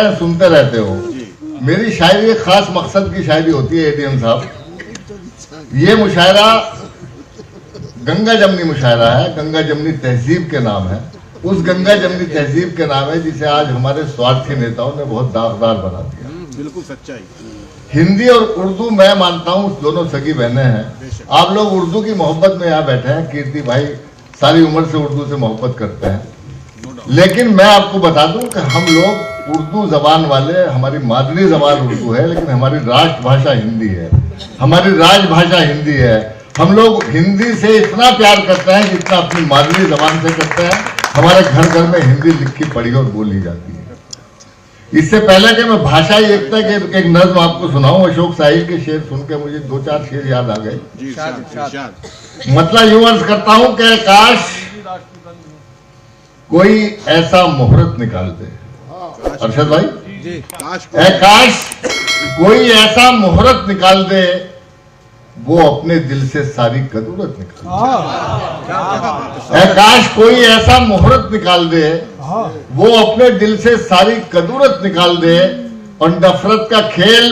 हैं, सुनते रहते हो। मेरी शायरी एक खास मकसद की शायरी होती है एडीएम साहब। ये मुशायरा गंगा जमनी मुशायरा है, गंगा जमनी तहजीब के नाम है। उस गंगा जमनी तहजीब के नाम है जिसे आज हमारे स्वार्थी नेताओं ने बहुत दागदार बना दिया। बिल्कुल सच्चाई। हिंदी और उर्दू मैं मानता हूँ दोनों सगी बहनें हैं। आप लोग उर्दू की मोहब्बत में यहाँ बैठे हैं, कीर्ति भाई सारी उम्र से उर्दू से मोहब्बत करते हैं, लेकिन मैं आपको बता दूं कि हम लोग उर्दू जबान वाले, हमारी मादरी जबान उर्दू है लेकिन हमारी राष्ट्रभाषा हिंदी है, हमारी राजभाषा हिंदी है। हम लोग हिंदी से इतना प्यार करते हैं जितना अपनी मादरी जबान से करते हैं। हमारे घर घर में हिंदी लिखी पढ़ी और बोली जाती है। इससे पहले कि मैं भाषाई एकता के एक नज्म आपको सुनाऊं, अशोक साहिल के शेर सुन के मुझे 2-4 शेर याद आ गए। मतलब यूं अर्ज करता हूं कि काश कोई ऐसा मुहूर्त निकाल दे, अरशद भाई, काश कोई ऐसा मुहूर्त निकाल दे वो अपने दिल से सारी कदूरत निकाल दे। काश कोई ऐसा मुहूर्त निकाल दे वो अपने दिल से सारी कदूरत निकाल दे। और नफरत का खेल,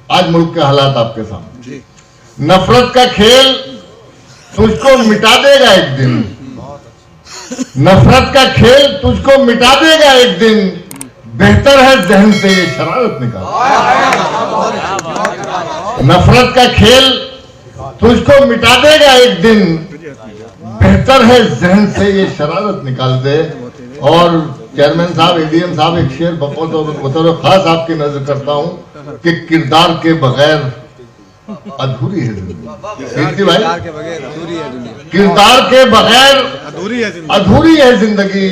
आज मुल्क के हालात आपके सामने, नफरत का खेल तुझको मिटा देगा एक दिन, नफरत का खेल तुझको मिटा देगा एक दिन। बेहतर है जहन से ये शरारत निकाल। नफरत का खेल तुझको मिटा देगा एक दिन, बेहतर है जहन से ये शरारत निकाल दे। और चेयरमैन साहब, एडीएम साहब, एक शेर बतौर खास आपकी नजर करता हूं कि किरदार के बगैर अधूरी है जिंदगी। भाई, किरदार के बगैर अधूरी है जिंदगी।